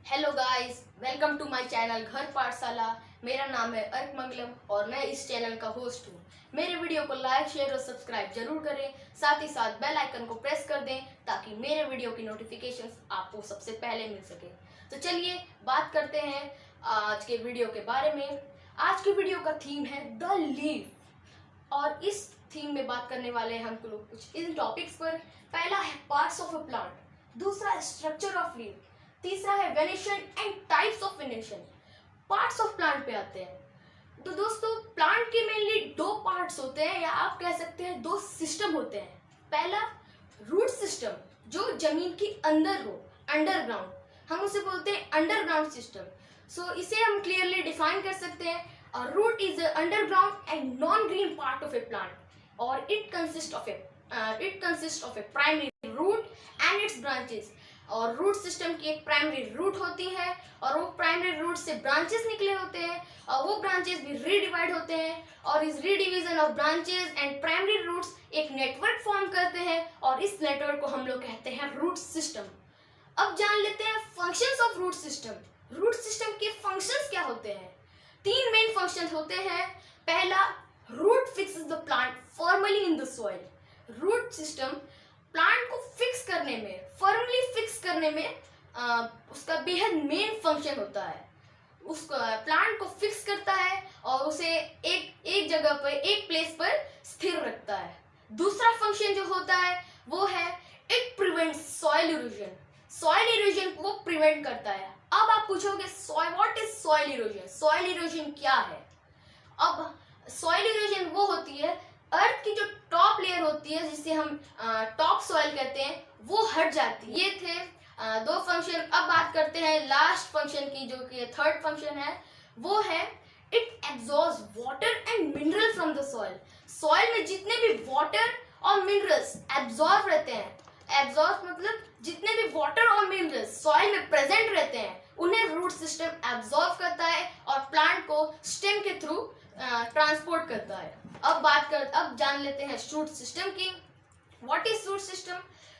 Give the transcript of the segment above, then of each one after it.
Hello guys, welcome to my channel Ghar Pathshala. मेरा नाम है अर्क मंगलम और मैं इस चैनल का होस्ट हूँ। मेरे वीडियो को लाइक, शेयर और सब्सक्राइब जरूर करें। साथ ही साथ बेल आइकन को प्रेस कर दें ताकि मेरे वीडियो की नोटिफिकेशंस आपको सबसे पहले मिल सके। तो चलिए बात करते हैं आज के वीडियो के बारे में। आज के वीडियो का थीम है द लीफ और इस थीम में बात करने वाले हैं हम लोग कुछ इन टॉपिक्स पर। पहला है पार्ट्स ऑफ अ प्लांट, दूसरा है स्ट्रक्चर ऑफ लीफ, तीसरा है venation and types of venation. Parts of plant पे आते हैं। तो दोस्तों, प्लांट के मेनली दो पार्ट्स होते हैं या आप कह सकते हैं दो सिस्टम होते हैं। पहला रूट सिस्टम जो जमीन के अंदर हो, अंडरग्राउंड, हम उसे बोलते हैं अंडरग्राउंड सिस्टम। सो इसे हम क्लियरली डिफाइन कर सकते हैं। Root is underground and non green part of a plant और it consist of a primary root and its branches. और रूट सिस्टम की एक प्राइमरी रूट होती है और वो प्राइमरी रूट से ब्रांचेस निकले होते हैं और वो ब्रांचेस भी रीडिवाइड होते हैं और इस redivision of branches and primary roots एक नेटवर्क फॉर्म करते हैं और इस नेटवर्क को हम लोग कहते हैं रूट सिस्टम। अब जान लेते हैं functions of root system. Root system के फंक्शंस क्या होते हैं? तीन मेन फंक्शंस होते हैं। पहला, root fixes the plant formally in the soil. Root system plant को फिक्स करने में, फर्मली फिक्स करने में उसका बेहद मेन फंक्शन होता है। उसको प्लांट को फिक्स करता है और उसे एक जगह पर, एक प्लेस पर स्थिर रखता है। दूसरा फंक्शन जो होता है वो है it prevents soil erosion. Soil erosion को प्रिवेंट करता है। अब आप पूछोगे what is soil erosion? Soil erosion क्या है? अब सॉइल इरोजन वो होती है अर्थ की जो टॉप लेयर होती है जिसे हम टॉप सॉइल कहते हैं, वो हट जाती है। ये थे दो फंक्शन। अब बात करते हैं लास्ट फंक्शन की, जो कि थर्ड फंक्शन है। वो है it absorbs water and mineral from the soil. Soil में जितने भी वाटर और मिनरल्स एब्जॉर्ब रहते हैं, एब्जॉर्ब मतलब जितने भी वाटर और मिनरल्स सॉइल में प्रेजेंट रहते हैं, उन्हें रूट सिस्टम एब्जॉर्ब करता है और प्लांट को स्टेम के थ्रू ट्रांसपोर्ट करता है। अब जान लेते हैं शूट सिस्टम की। What is shoot system?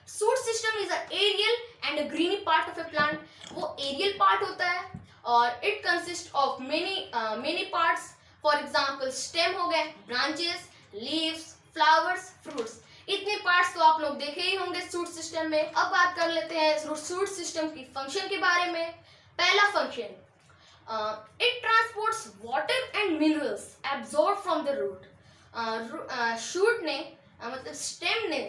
Shoot system is a aerial and a greeny part of a plant. वो एरियल पार्ट होता है और it consist of many parts. For example stem हो गए, ब्रांचेस, लीव्स, फ्लावर्स, फ्रूट्स। इतने parts तो आप लोग देखे ही होंगे शूट सिस्टम में। अब बात कर लेते हैं शूट सिस्टम की फंक्शन के बारे में। पहला function, it transports water and minerals absorbed from the root। Shoot ने मतलब स्टेम ने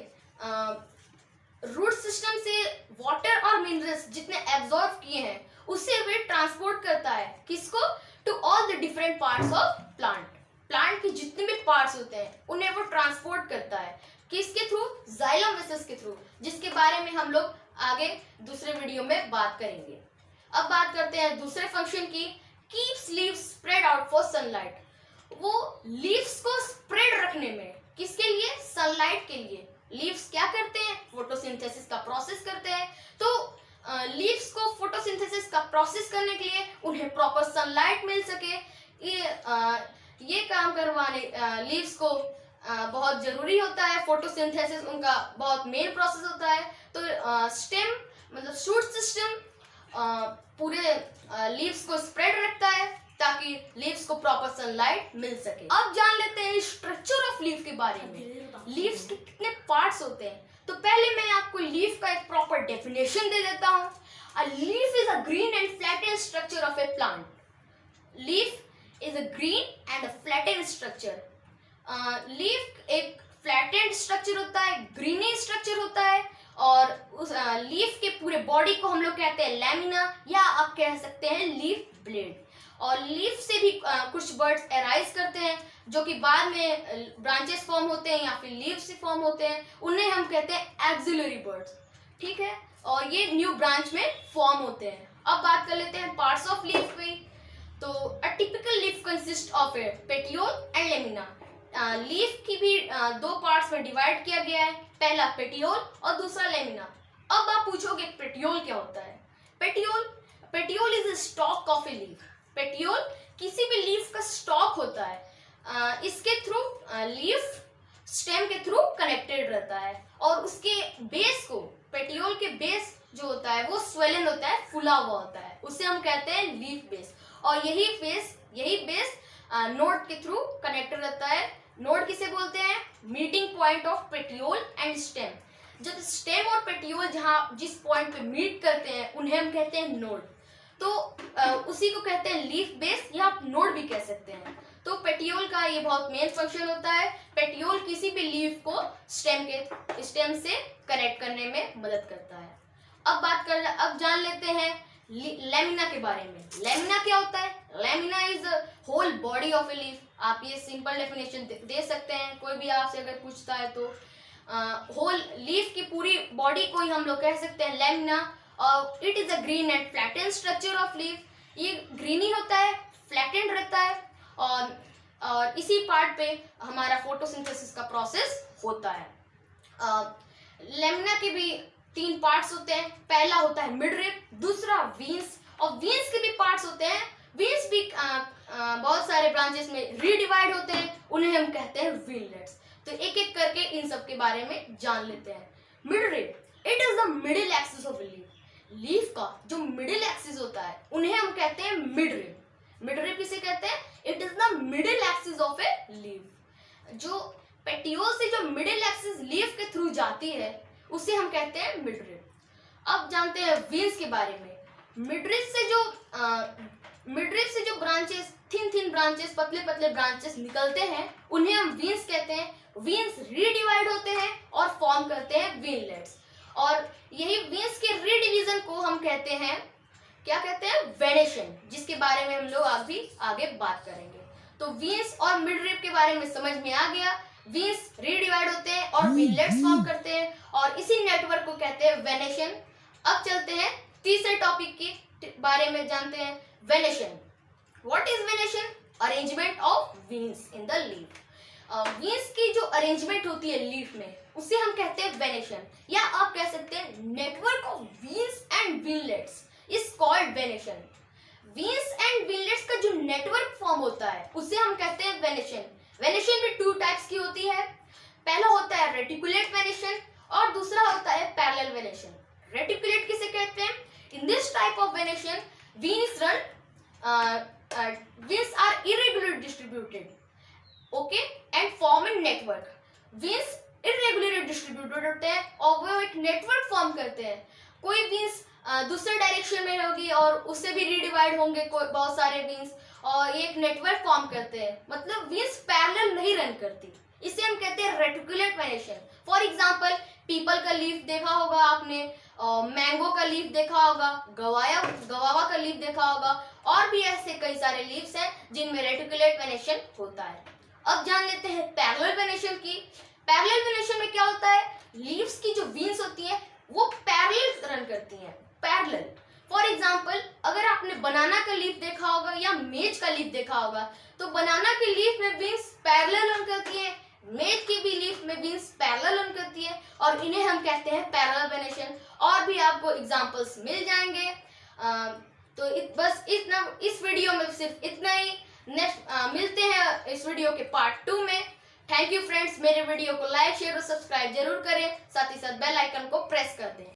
रूट सिस्टम से वाटर और मिनरल्स जितने एब्जॉर्ब किए हैं उसे वे ट्रांसपोर्ट करता है। किसको? To all the different parts of plant. Plant के जितने भी पार्ट्स होते हैं उन्हें वो ट्रांसपोर्ट करता है। किसके थ्रू? जाइलम वेसल्स के थ्रू, जिसके बारे में हम लोग आगे दूसरे वीडियो में बात करेंगे। अब बात करते हैं दूसरे फंक्शन की। Keeps leaves spread out for sunlight. वो लीव्स को स्प्रेड रखने में, किसके लिए? सनलाइट के लिए। लीव्स क्या करते हैं? फोटोसिंथेसिस का प्रोसेस करते हैं। तो लीव्स को फोटोसिंथेसिस का प्रोसेस करने के लिए उन्हें प्रॉपर सनलाइट मिल सके, ये काम करवाने लीव्स को बहुत जरूरी होता है। फोटोसिंथेसिस उनका बहुत मेन प्रोसेस होता है। तो स्टेम मतलब शूट सिस्टम पूरे लीव्स को स्प्रेड रखता है ताकि लीव्स को प्रॉपर सनलाइट मिल सके। अब जान लेते हैं स्ट्रक्चर ऑफ लीफ के बारे में। लीव्स के कितने पार्ट्स होते हैं? तो पहले मैं आपको लीफ का एक प्रॉपर डेफिनेशन दे देता हूं। A leaf is a green and flattened structure of a plant. Leaf is a green and a flattened structure. Leaf एक फ्लैटेंड स्ट्रक्चर होता है, ग्रीनी स्ट्रक्चर होता है और उस लीफ के पूरे बॉडी को हम लोग कहते हैं लैमिना या आप कह सकते हैं लीफ ब्लेड। और लीफ से भी कुछ बर्ड्स एराइज करते हैं जो कि बाद में ब्रांचेस फॉर्म होते हैं या फिर लीफ से फॉर्म होते हैं, उन्हें हम कहते हैं एक्सिलरी बर्ड्स। ठीक है, और ये न्यू ब्रांच में फॉर्म होते हैं। अब बात कर लेते हैं पार्ट्स ऑफ लीफ पे। तो a typical leaf consist of A petiole and lamina. Leaf की भी दो पार्ट्स में डिवाइड किया गया है, पहला पेटियोल और दूसरा लेमिना। अब आप पूछोगे पेटियोल क्या होता है? Petiole is a stock of a leaf. Petiole किसी भी लीफ का स्टॉक होता है। इसके थ्रू लीफ स्टेम के थ्रू कनेक्टेड रहता है और उसके बेस को, पेटियोल के बेस जो होता है वो स्वेलन होता है, फुला हुआ होता है। उसे हम कहते हैं लीफ बेस। और यही बेस नोड के थ्रू कनेक्ट रहता है। नोड किसे बोलते हैं? Meeting point of petiole and stem. जब स्टेम और पेटियोल जिस पॉइंट पे मीट करते हैं उन्हें हम कहते हैं नोड। तो उसी को कहते हैं लीफ बेस या आप नोड भी कह सकते हैं। तो पेटियोल का ये बहुत मेन फंक्शन होता है। पेटियोल किसी भी लीफ को स्टेम से कनेक्ट करने में मदद करता है। अब जान लेते हैं लेमिना के बारे में। लेमिना क्या होता है? Lamina is whole body of a leaf. आप ये सिंपल डेफिनेशन दे सकते हैं, कोई भी आपसे अगर पूछता है तो। होल लीफ की पूरी बॉडी को ही हम लोग कह सकते हैं लेमिना। और it is a green and flattened structure of leaf. ये ग्रीनी होता है, फ्लैटेंड रहता है और इसी पार्ट पे हमारा फोटोसिंथेसिस का प्रोसेस होता है। लेमिना के भी 3 पार्ट्स होते हैं। पहला होता है मिडरिप, दूसरा वीन्स, और वीन्स के भी पार्ट्स होते हैं। वीन्स भी बहुत सारे ब्रांचेस में रीडिवाइड होते हैं, उन्हें हम कहते हैं वीनलेट्स। तो एक एक करके इन सब के बारे में जान लेते हैं। Midrib, it is the middle axis of leaf. Leaf का जो मिडिल एक्सिस होता है उन्हें हम कहते हैं मिडरिप। मिडरिप किसे कहते हैं? It is the middle axis of a leaf. जो पेटियोल से जो मिडिल एक्सिस लीफ के थ्रू जाती है उसे हम कहते हैं मिडरिप। अब जानते हैं वीन्स के बारे में। मिडरिप से जो ब्रांचेस, थिन ब्रांचेस, पतले ब्रांचेस निकलते हैं उन्हें हम वीन्स कहते हैं। वीन्स रीडिवाइड होते हैं और फॉर्म करते हैं वीनलेट्स। और यही वीन्स के रीडिवीजन को हम कहते हैं, क्या कहते हैं? वेनेशन, जिसके बारे में हम लोग आगे बात करेंगे। तो वीन्स और मिडरिप के बारे में समझ में आ गया। वीन्स रीडिवाइड होते हैं और वीनलेट्स फॉर्म करते हैं और इसी नेटवर्क को कहते हैं वेनेशन। अब चलते हैं तीसरे टॉपिक के बारे में जानते हैं, venation. What is venation? Arrangement of veins in the leaf. Veins की जो अरेंजमेंट होती है लीफ में उसे हम कहते हैं वेनेशन, या आप कह सकते हैं network of veins and veinlets is called venation. Veins and veinlets का जो नेटवर्क फॉर्म होता है उसे हम कहते हैं वेनेशन। वेनेशन में 2 टाइप्स की होती है। पहला होता है रेटिकुलेट वेनेशन और दूसरा होता है पैरेलल वेनेशन। रेटिकुलेट किसे कहते हैं? In this type of venation veins are irregularly distributed, okay, and form a network. Veins irregularly distributed होते हैं और वो एक नेटवर्क फॉर्म करते हैं। कोई वीन्स दूसरे डायरेक्शन में होगी और उससे भी रीडिवाइड होंगे बहुत सारे वीन्स, और ये एक नेटवर्क फॉर्म करते हैं। मतलब वीन्स पैरेलल नहीं रन करती, इसे हम कहते हैं reticulate venation. For example, people का लीफ देखा होगा आपने, मैंगो का लीफ देखा होगा, गवावा का लीफ देखा होगा, और भी ऐसे कई सारे लीव्स हैं जिनमें रेटिकुलेट वेनेशन होता है। अब जान लेते हैं पैरेलल वेनेशन की। पैरेलल वेनेशन में क्या होता है? लीव्स की जो वीन्स होती हैं वो पैरेलल रन करती हैं, पैरेलल। फॉर एग्जाम्पल, अगर आपने बनाना का लीफ देखा होगा या मेज का लीफ देखा होगा, तो बनाना की लीफ में वीन्स पैरेलल रन करती है, मेज की भी लीफ में वीन्स पैरेलल रन करती है, और इन्हें हम कहते हैं पैरेलल वेनेशन। और भी आपको एग्जांपल्स मिल जाएंगे। तो बस इस वीडियो में सिर्फ इतना ही। नेक्स्ट मिलते हैं इस वीडियो के पार्ट 2 में। Thank you friends. मेरे वीडियो को लाइक, शेयर और सब्सक्राइब जरूर करें, साथ ही साथ बेल आइकन को प्रेस कर दें।